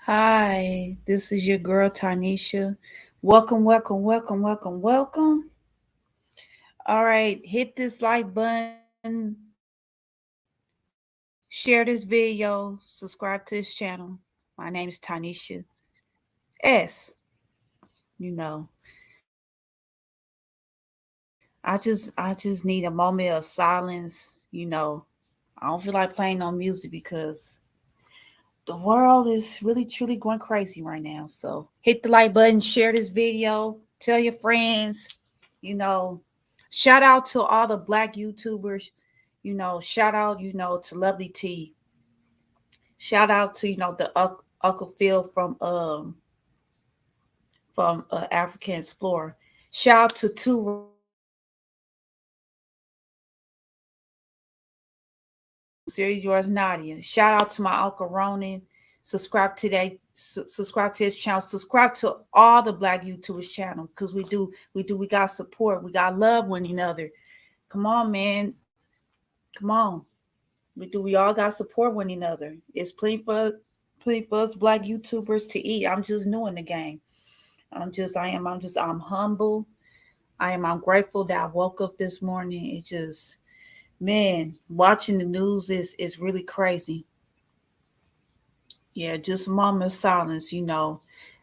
Hi, this is your girl Tanisha. Welcome, welcome, welcome, welcome, welcome. All right, hit this like button, share this video, subscribe to this channel. My name is Tanisha S. You know, I just need a moment of silence. I don't feel like playing no music because the world is really truly going crazy right now. So hit the like button, share this video, tell your friends, you know, shout out to all the black YouTubers, shout out, to Lovely T. Shout out to, the Uncle Phil from African Explorer. Shout out to Two Rose. Sincerely yours, Nadia. Shout out to my Uncle Ronan. Subscribe to his channel. Subscribe to all the Black YouTubers channel because we got support. We got love one another. Come on, man. Come on. We all got support one another. It's plenty for us Black YouTubers to eat. I'm just new in the game. I'm humble. I'm grateful that I woke up this morning. It just, man, watching the news is really crazy. Yeah, just a moment of silence,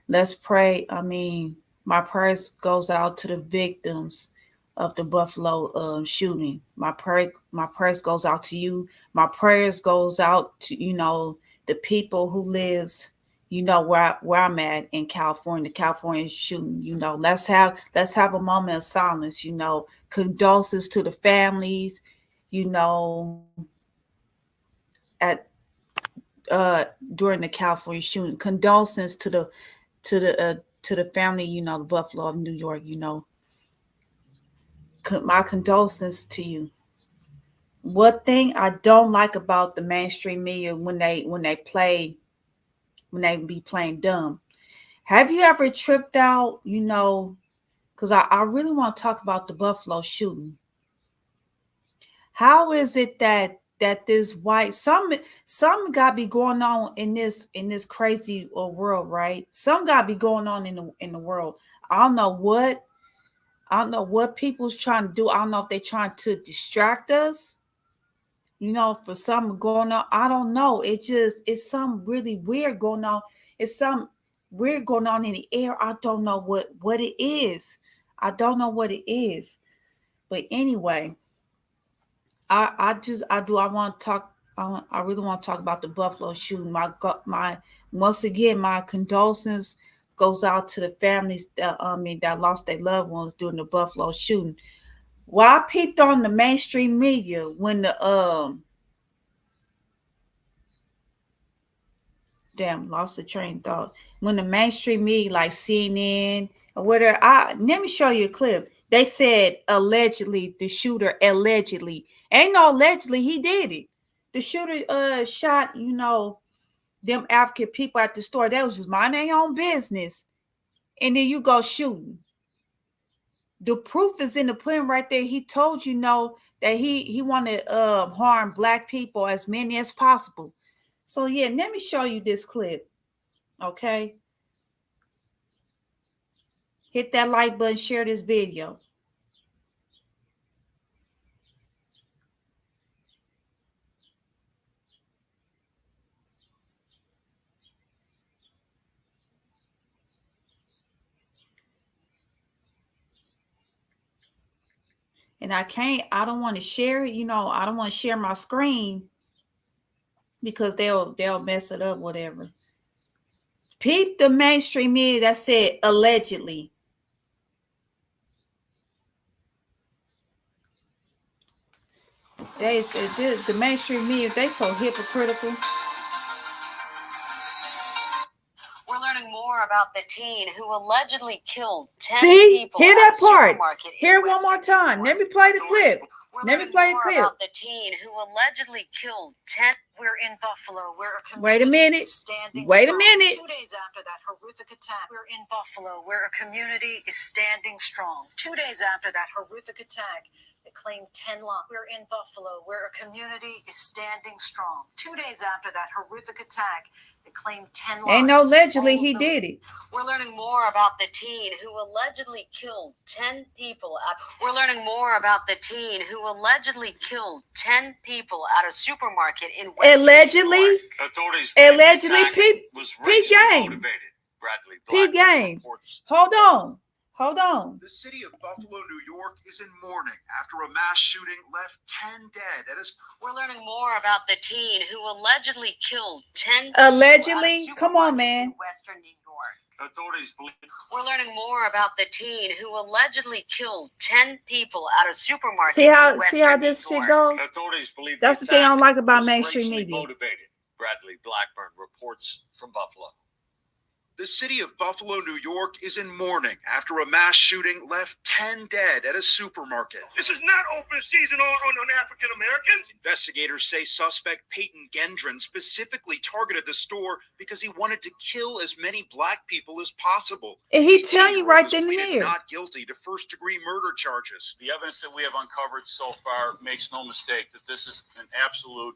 Let's pray. I mean, my prayers goes out to the victims of the Buffalo shooting. My prayers goes out to you. My prayers goes out to, the people who lives, where I'm at in California, the California shooting, let's have a moment of silence, condolences to the families, you know, at uh during the California shooting. Condolences to the uh to the family, the Buffalo of New York, my condolences to you. What thing I don't like about the mainstream media when they be playing dumb. Have you ever tripped out, because I really want to talk about the Buffalo shooting. How is it that this white some got be going on in this crazy world, right? Some got be going on in the world. I don't know what I don't know what people's trying to do. I don't know if they're trying to distract us, for something going on. I don't know. It's something really weird going on. It's something weird going on in the air. I don't know what it is. I don't know what it is. But anyway, I want to talk. I really want to talk about the Buffalo shooting. My once again, my condolences goes out to the families that lost their loved ones during the Buffalo shooting. Well, I peeped on the mainstream media when the damn lost the train of thought. When the mainstream media like CNN or whatever, let me show you a clip. They said allegedly the shooter allegedly ain't no allegedly he did it. The shooter shot them African people at the store. That was just minding their own business, and then you go shooting. The proof is in the pudding right there. He told that he wanted harm black people as many as possible. So yeah, let me show you this clip. Okay, hit that like button, share this video. And I don't want to share it. I don't want to share my screen because they'll mess it up, whatever. Peep the mainstream media that said allegedly. The mainstream media, they so hypocritical. We're learning more about the teen who allegedly killed 10 See, people hear at that a part. supermarket Hear in it one more Western time. New Let York. me play the clip. We're Let me learning play the more clip. about the teen who allegedly killed 10. We're in Buffalo, where a Wait a community minute. is standing Wait a strong. minute. 2 days after that horrific attack, we're in Buffalo, where a community is standing strong. 2 days after that horrific attack, the It claimed 10 lives. We're in Buffalo, where a community is standing strong. 2 days after that horrific attack, it claimed 10 lives. Ain't no allegedly he did it. We're learning more about the teen who allegedly killed 10 people. We're learning more about the teen who allegedly killed 10 people at a supermarket in Western Allegedly? New York. Authorities Allegedly, was Pete racially Game. motivated. Bradley Pete Blackburn Game. reports. Hold on. The city of Buffalo, New York is in mourning after a mass shooting left 10 dead at a... We're learning more about the teen who allegedly killed 10 Allegedly? people at a Come on, supermarket man. in Western New York. Authorities believe We're learning more about the teen who allegedly killed 10 people at a supermarket See in how Western this New shit York. goes? authorities believe That's the thing I don't like about mainstream media. Motivated. Bradley Blackburn reports from Buffalo. The city of Buffalo, New York is in mourning after a mass shooting left 10 dead at a supermarket. This is not open season on African Americans. Investigators say suspect Peyton Gendron specifically targeted the store because he wanted to kill as many black people as possible. And he The telling you 18-year-old right was then and pleaded there. not guilty to first-degree murder charges. The evidence that we have uncovered so far makes no mistake that this is an absolute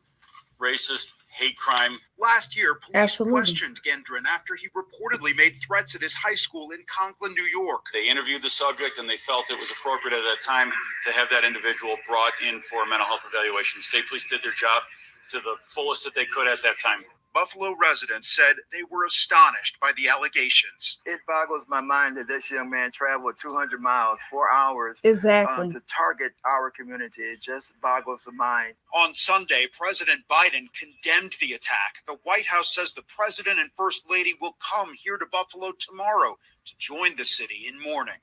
racist hate crime. Last year, police Absolutely. questioned Gendron after he reportedly made threats at his high school in Conklin, New York. They interviewed the subject and they felt it was appropriate at that time to have that individual brought in for a mental health evaluation. State police did their job to the fullest that they could at that time. Buffalo residents said they were astonished by the allegations. It boggles my mind that this young man traveled 200 miles, 4 hours Exactly. to target our community. It just boggles the mind. On Sunday, President Biden condemned the attack. The White House says the president and first lady will come here to Buffalo tomorrow to join the city in mourning.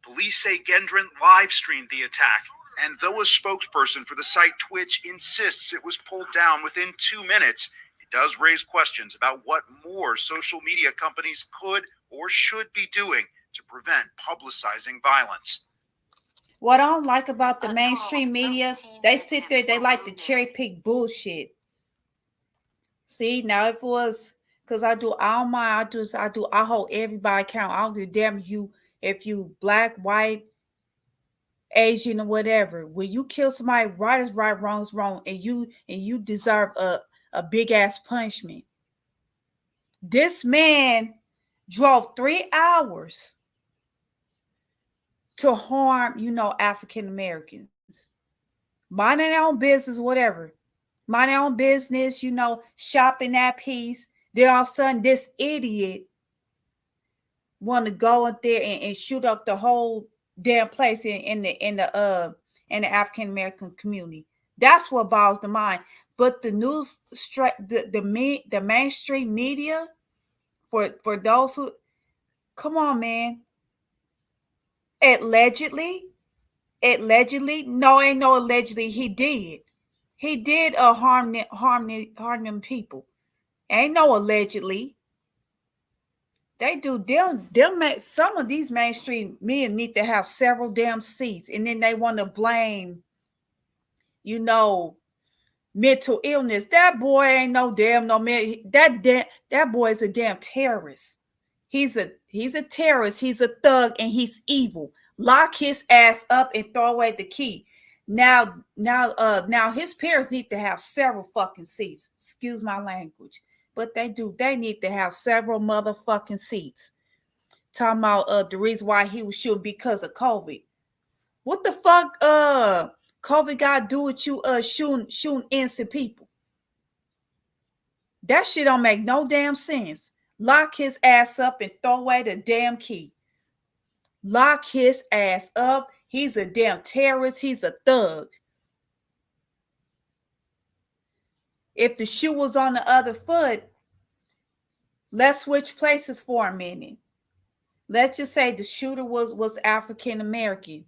Police say Gendron live streamed the attack, and though a spokesperson for the site Twitch insists it was pulled down within 2 minutes, it does raise questions about what more social media companies could or should be doing to prevent publicizing violence. What I don't like about the A mainstream total of media, 13 they sit there, they victims like were to wounded. cherry pick bullshit. See, now if it was, because I don't mind, I hold everybody account. I don't give a damn if you black, white, Asian, or whatever. When you kill somebody, right is right, wrong is wrong, and you deserve a big ass punishment. This man drove 3 hours to harm, African Americans. Minding their own business, whatever. Mind their own business, shopping that piece. Then all of a sudden, this idiot want to go up there and shoot up the whole damn place in the African American community. That's what boggles the mind. But the news, the mainstream media, for those who, come on, man. Allegedly, no, ain't no allegedly. He did harm them people. Ain't no allegedly. They do them some of these mainstream men need to have several damn seats, and then they want to blame, mental illness. That boy ain't no man. That boy is a damn terrorist. He's a terrorist. He's a thug, and he's evil. Lock his ass up and throw away the key. Now his parents need to have several fucking seats. Excuse my language, but they do. They need to have several motherfucking seats. Talking about the reason why he was shooting because of COVID. What the fuck? COVID got to do with you shooting innocent people? That shit don't make no damn sense. Lock his ass up and throw away the damn key. Lock his ass up. He's a damn terrorist. He's a thug. If the shoe was on the other foot, let's switch places for a minute. Let's just say the shooter was African American,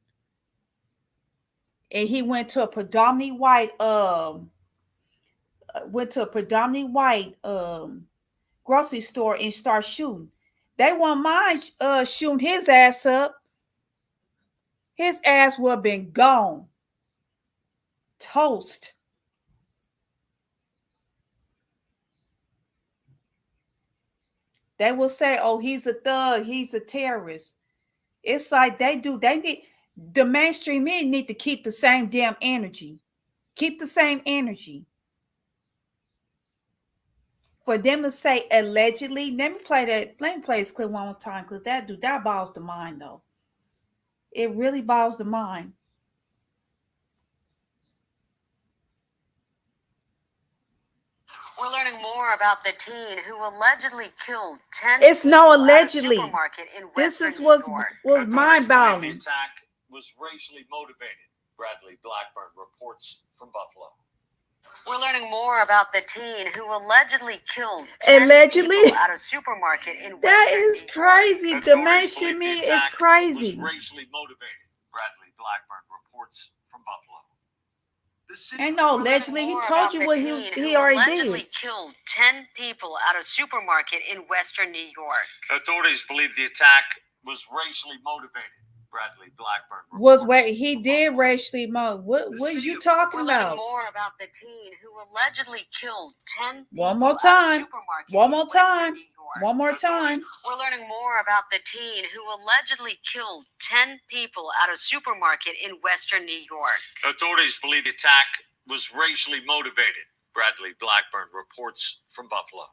and he went to a predominantly white grocery store and start shooting. They won't mind shooting his ass up. His ass would have been gone. Toast. They will say, oh, he's a thug, he's a terrorist. It's like they need, The mainstream men need to keep the same damn energy. Keep the same energy. For them to say allegedly, let me play this clip one more time, because that boggles the mind though. It really boggles the mind. We're learning more about the teen who allegedly killed 10 It's people no at a allegedly. supermarket in This Western is New was York. was mind The boggling. attack was racially motivated. Bradley Blackburn reports from Buffalo. We're learning more about the teen who allegedly killed 10 Allegedly? people at a supermarket in That Western is New York. crazy. The Authorities mainstream believe the media is attack crazy. was racially motivated. Bradley Blackburn reports from Buffalo. The city And no, We're learning allegedly, he more told about you the what teen he who already allegedly did. killed 10 people at a supermarket in Western New York. Authorities believe the attack was racially motivated. Bradley Blackburn Was reports where he from did Buffalo. racially motivated. What The is city you of- talking We're learning about? more about the teen who allegedly killed 10 people One more at a time. supermarket One in more Western time. New York. One more time. We're learning more about the teen who allegedly killed 10 people at a supermarket in Western New York. Authorities believe the attack was racially motivated. Bradley Blackburn reports from Buffalo.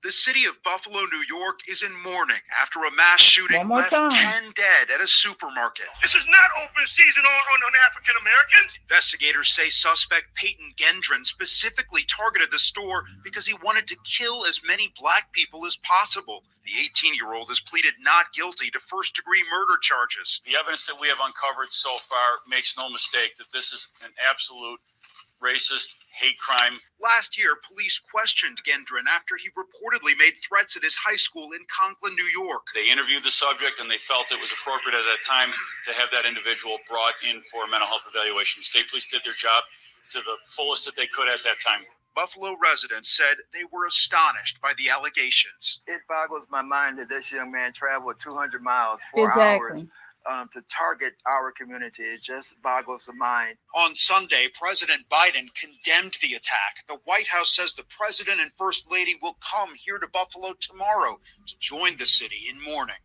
The city of Buffalo, New York is in mourning after a mass shooting One more left time. 10 dead at a supermarket. This is not open season on African Americans. Investigators say suspect Peyton Gendron specifically targeted the store because he wanted to kill as many black people as possible. The 18-year-old has pleaded not guilty to first-degree murder charges. The evidence that we have uncovered so far makes no mistake that this is an absolute racist hate crime. Last year, police questioned Gendron after he reportedly made threats at his high school in Conklin, New York. They interviewed the subject and they felt it was appropriate at that time to have that individual brought in for a mental health evaluation. State police did their job to the fullest that they could at that time. Buffalo residents said they were astonished by the allegations. It boggles my mind that this young man traveled 200 miles, 4 hours Exactly. to target our community. It just boggles the mind. On Sunday, President Biden condemned the attack. The White House says the president and first lady will come here to Buffalo tomorrow to join the city in mourning.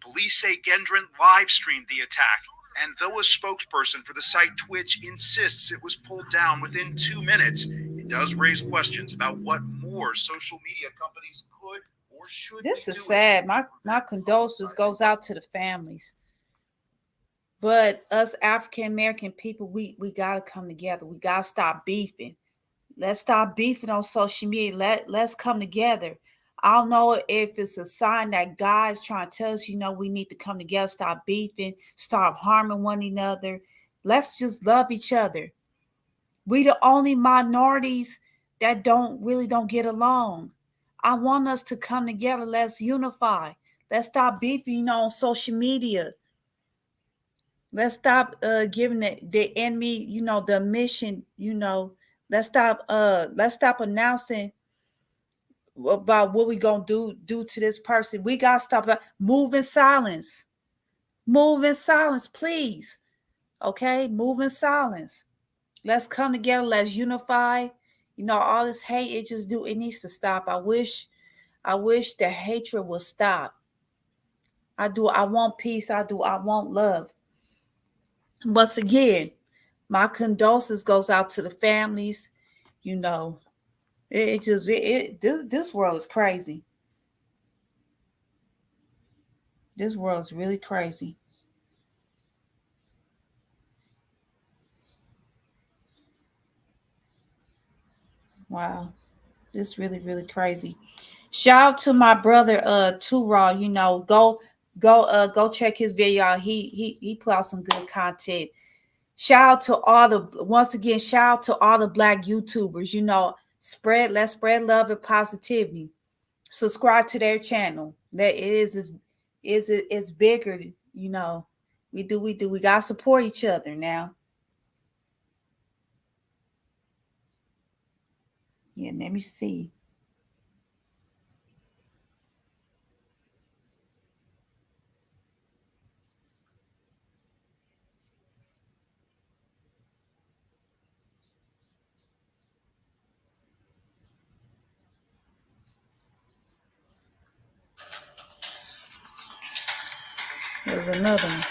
Police say Gendron live streamed the attack, and though a spokesperson for the site Twitch insists it was pulled down within 2 minutes, it does raise questions about what more social media companies could or should This be is doing. sad. My condolences goes out to the families. But us African American people, we gotta come together. We gotta stop beefing. Let's stop beefing on social media. Let's come together. I don't know if it's a sign that God's trying to tell us, we need to come together, stop beefing, stop harming one another. Let's just love each other. We the only minorities that don't get along. I want us to come together. Let's unify. Let's stop beefing, on social media. Let's stop giving the enemy, the mission, let's stop announcing about what we gonna do to this person. We gotta stop move in silence. Move in silence, please. Okay, move in silence. Let's come together, let's unify. All this hate, it needs to stop. I wish the hatred will stop. I want peace. I want love. Once again, my condolences goes out to the families. This world is crazy. This world is really crazy. Wow. This really, really crazy. Shout out to my brother Turo, go check his video out. He put out some good content. Shout out to once again, shout out to all the black YouTubers, let's spread love and positivity. Subscribe to their channel. That it's bigger, we gotta support each other now. Yeah, let me see. There's another one.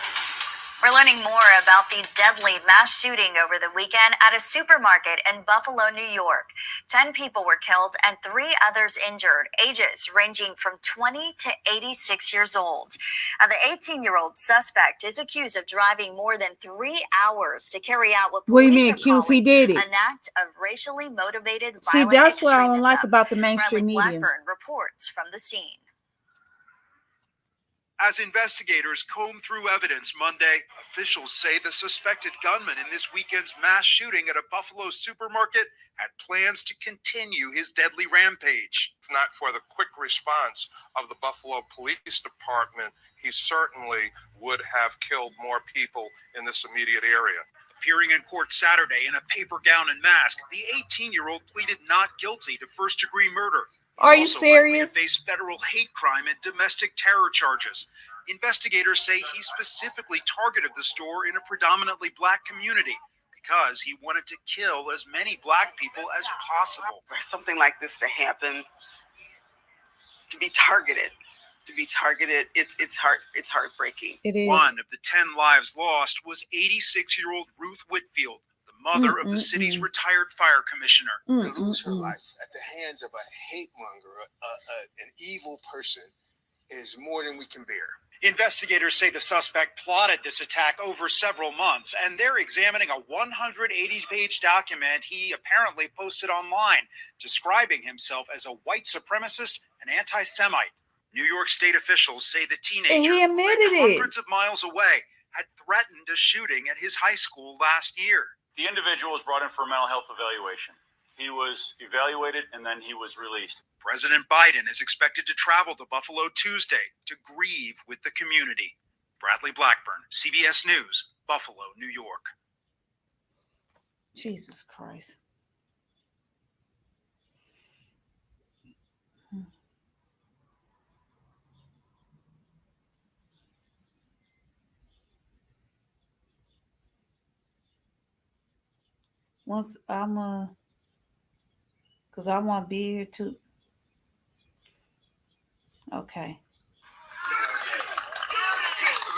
We're learning more about the deadly mass shooting over the weekend at a supermarket in Buffalo, New York. 10 people were killed and 3 others injured, ages ranging from 20 to 86 years old. Now, the 18-year-old suspect is accused of driving more than 3 hours to carry out what What do you police mean are accused? He calling did it. an act of racially motivated See, violent that's what I don't extremism. like about the Bradley mainstream media. Blackburn reports from the scene. As investigators comb through evidence Monday, officials say the suspected gunman in this weekend's mass shooting at a Buffalo supermarket had plans to continue his deadly rampage. If not for the quick response of the Buffalo Police Department, he certainly would have killed more people in this immediate area. Appearing in court Saturday in a paper gown and mask, the 18-year-old pleaded not guilty to first-degree murder. Are you He's also likely serious? to face federal hate crime and domestic terror charges. Investigators say he specifically targeted the store in a predominantly black community because he wanted to kill as many black people as possible. For something like this to happen, to be targeted, it's heartbreaking. It is. One of the 10 lives lost was 86-year-old Ruth Whitfield, the mother of the city's retired fire commissioner. To lose her life at the hands of a hate monger, an evil person, is more than we can bear. Investigators say the suspect plotted this attack over several months, and they're examining a 180-page document he apparently posted online, describing himself as a white supremacist and anti-Semite. New York State officials say the teenager, And he admitted who lived it. hundreds of miles away, had threatened a shooting at his high school last year. The individual was brought in for a mental health evaluation. He was evaluated and then he was released. President Biden is expected to travel to Buffalo Tuesday to grieve with the community. Bradley Blackburn, CBS News, Buffalo, New York. Jesus Christ. Once I'm because I want to be here too. Okay.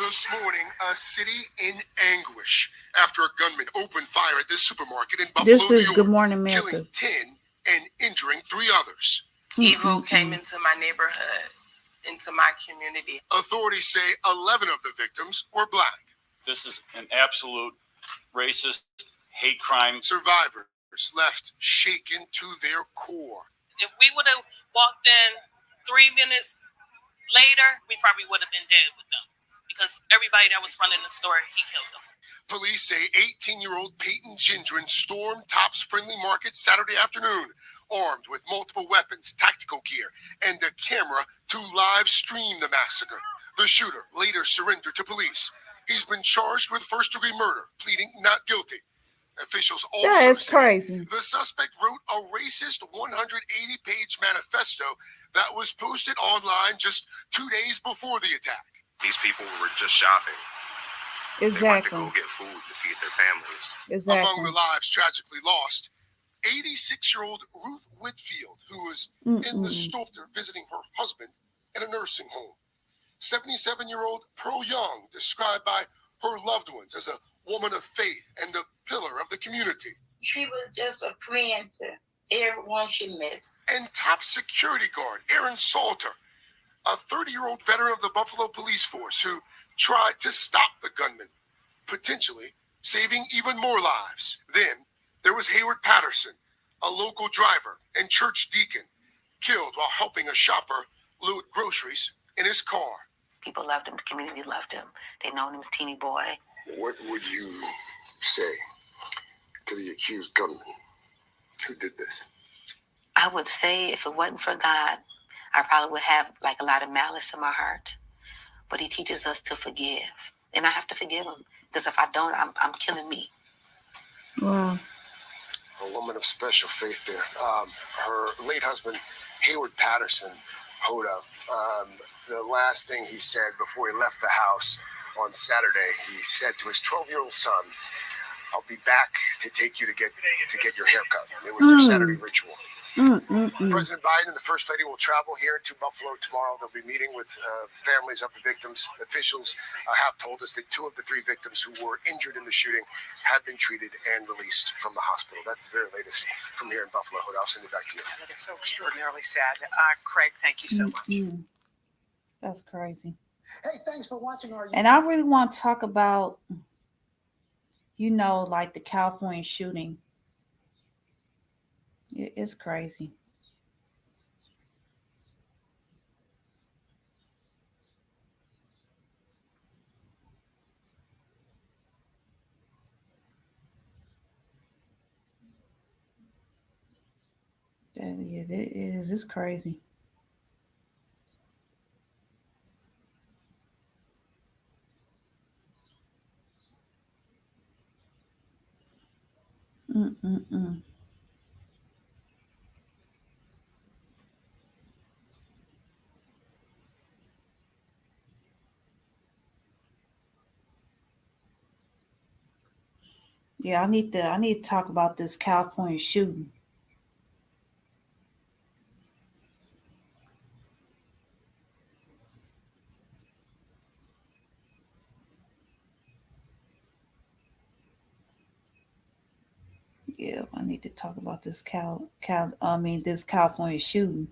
This morning, a city in anguish after a gunman opened fire at this supermarket in Buffalo, This New is York, Good Morning America. killing 10 and injuring 3 others. Evil came into my neighborhood, into my community. Authorities say 11 of the victims were black. This is an absolute racist hate crime. Survivors left shaken to their core. If we would have walked in 3 minutes later, we probably would have been dead with them because everybody that was running the store, he killed them. Police say 18-year-old Peyton Gendron stormed Tops Friendly Market Saturday afternoon, armed with multiple weapons, tactical gear, and a camera to live stream the massacre. The shooter later surrendered to police. He's been charged with first-degree murder, pleading not guilty. Officials also That is say crazy. the suspect wrote a racist 180-page manifesto that was posted online just 2 days before the attack. These people were just shopping. Exactly. They went to go get food to feed their families. Exactly. Among the lives tragically lost, 86-year-old Ruth Whitfield, who was in the store visiting her husband in a nursing home. 77-year-old Pearl Young, described by her loved ones as a woman of faith and a pillar of the community. She was just a friend to everyone she met. And top security guard Aaron Salter, a 30-year-old veteran of the Buffalo Police Force who tried to stop the gunman, potentially saving even more lives. Then there was Hayward Patterson, a local driver and church deacon, killed while helping a shopper load groceries in his car. People loved him. The community loved him. They known him as Teeny Boy. What would you say to the accused gunman who did this? I would say if it wasn't for God, I probably would have like a lot of malice in my heart. But he teaches us to forgive. And I have to forgive him. Because if I don't, I'm killing me. Wow. A woman of special faith there. Her late husband, Hayward Patterson, Hoda, the last thing he said before he left the house on Saturday, he said to his 12-year-old son, I'll be back to take you to get your haircut. It was their Saturday ritual. President Biden and the First Lady will travel here to Buffalo tomorrow. They'll be meeting with families of the victims. Officials have told us that 2 of the 3 victims who were injured in the shooting have been treated and released from the hospital. That's the very latest from here in Buffalo. Hood, I'll send it back to you. That is so extraordinarily sad. Craig, thank you so much. That's crazy. Hey, thanks for watching our. And I really want to talk about, like the California shooting. It's crazy. Yeah, it is. It's crazy. Yeah, I need to talk about this California shooting. Yeah, I need to talk about this this California shooting.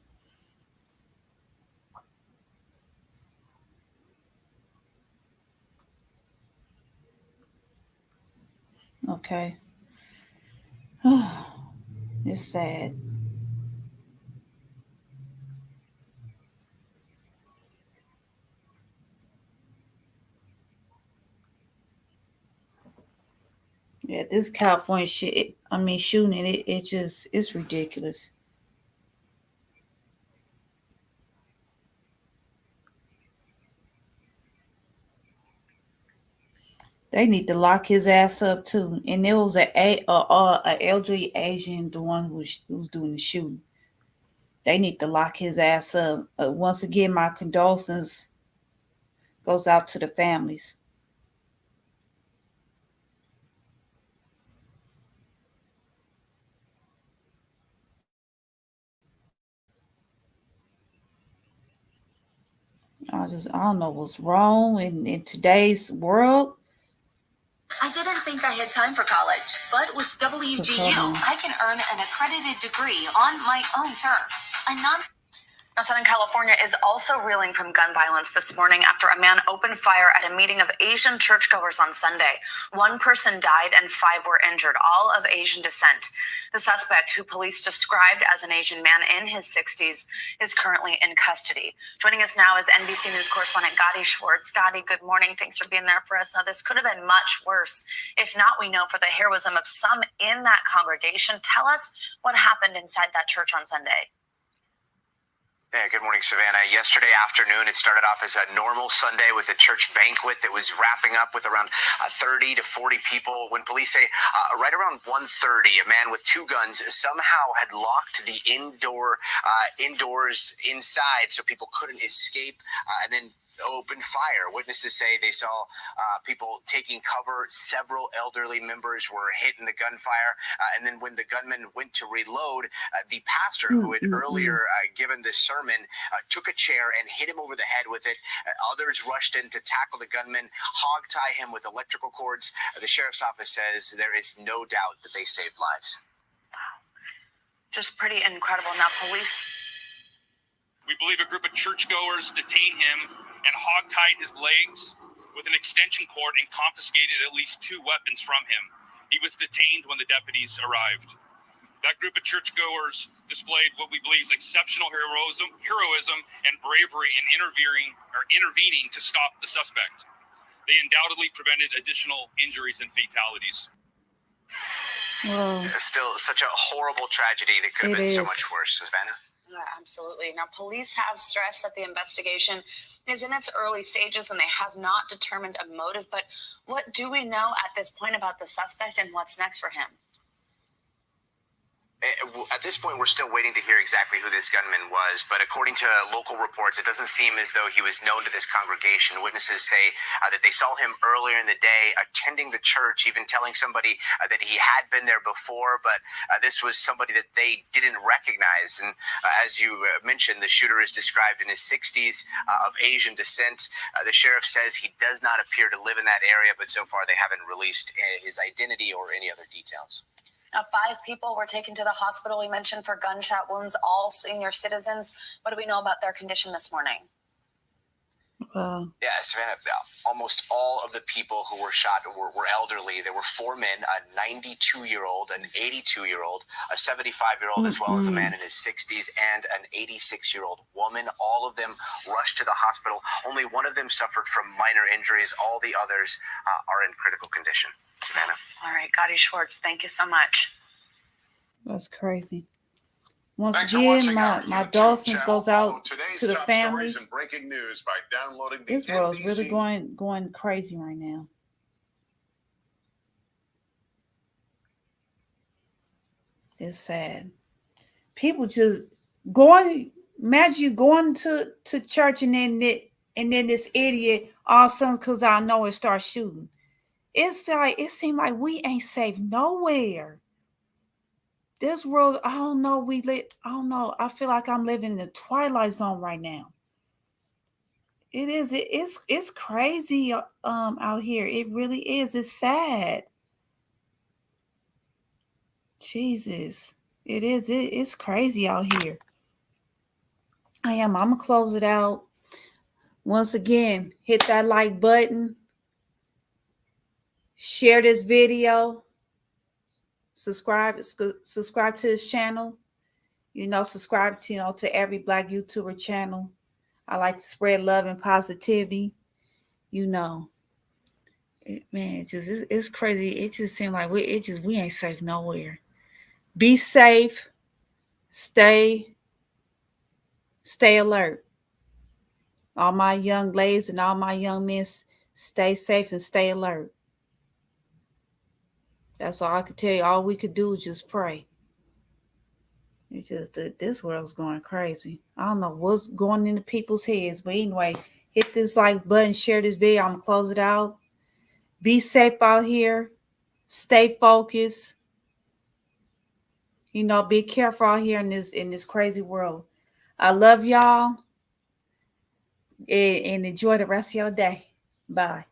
Okay. It's sad. Yeah, this California shooting, it's ridiculous. They need to lock his ass up too. And there was a elderly Asian, the one who's doing the shooting. They need to lock his ass up. Once again, my condolences goes out to the families. I don't know what's wrong in today's world. I didn't think I had time for college, but with WGU, I can earn an accredited degree on my own terms. Now, Southern California is also reeling from gun violence this morning after a man opened fire at a meeting of Asian churchgoers on Sunday. 1 person died and 5 were injured, all of Asian descent. The suspect, who police described as an Asian man in his 60s, is currently in custody. Joining us now is NBC News correspondent Gadi Schwartz. Gadi, good morning. Thanks for being there for us. Now, this could have been much worse, if not, we know, for the heroism of some in that congregation. Tell us what happened inside that church on Sunday. Yeah, good morning, Savannah. Yesterday afternoon, it started off as a normal Sunday with a church banquet that was wrapping up with around 30 to 40 people. When police say right around 1:30, a man with 2 guns somehow had locked the indoors inside so people couldn't escape, and then opened fire. Witnesses say they saw people taking cover. Several elderly members were hit in the gunfire. And then when the gunman went to reload, the pastor who had earlier given this sermon took a chair and hit him over the head with it. Others rushed in to tackle the gunman, hog-tie him with electrical cords. The sheriff's office says there is no doubt that they saved lives. Wow. Just pretty incredible. Now, police... We believe a group of churchgoers detained him and hog-tied his legs with an extension cord and confiscated at least 2 weapons from him. He was detained when the deputies arrived. That group of churchgoers displayed what we believe is exceptional heroism and bravery in intervening to stop the suspect. They undoubtedly prevented additional injuries and fatalities. Whoa. Still such a horrible tragedy that could have been so much worse, Savannah. Yeah, absolutely. Now, police have stressed that the investigation is in its early stages and they have not determined a motive. But what do we know at this point about the suspect and what's next for him? At this point, we're still waiting to hear exactly who this gunman was, but according to local reports, it doesn't seem as though he was known to this congregation. Witnesses say that they saw him earlier in the day attending the church, even telling somebody that he had been there before, but this was somebody that they didn't recognize. And as you mentioned, the shooter is described in his 60s, of Asian descent. The sheriff says he does not appear to live in that area, but so far they haven't released his identity or any other details. Now, 5 people were taken to the hospital, we mentioned, for gunshot wounds, all senior citizens. What do we know about their condition this morning? Yeah, Savannah, almost all of the people who were shot were elderly. There were 4 men, a 92-year-old, an 82-year-old, a 75-year-old, as well as a man in his 60s, and an 86-year-old woman. All of them rushed to the hospital. Only one of them suffered from minor injuries. All the others are in critical condition. Savannah. All right, Gotti Schwartz, thank you so much. That's crazy. Once Thanks for again, watching our my YouTube dulcens channel. goes out Follow today's to the top family. stories and breaking news by downloading the This world's really NBC going crazy right now. It's sad. People just going. Imagine you going to church and then this idiot all of a sudden, because I know it starts shooting. It's like it seems like we ain't safe nowhere. This world, I don't know. I don't know. I feel like I'm living in the twilight zone right now. It is. It's crazy out here. It really is. It's sad. Jesus, it is. It's crazy out here. I'm gonna close it out. Once again, hit that like button. Share this video. Subscribe to this channel. Subscribe to every Black YouTuber channel. I like to spread love and positivity. Man, it's crazy. It just seems like we ain't safe nowhere. Be safe. Stay alert. All my young ladies and all my young men, stay safe and stay alert. That's all I could tell you. All we could do is just pray. It's just that this world's going crazy. I don't know what's going into people's heads. But anyway, hit this like button, share this video. I'm going to close it out. Be safe out here. Stay focused. Be careful out here in this crazy world. I love y'all. And enjoy the rest of your day. Bye.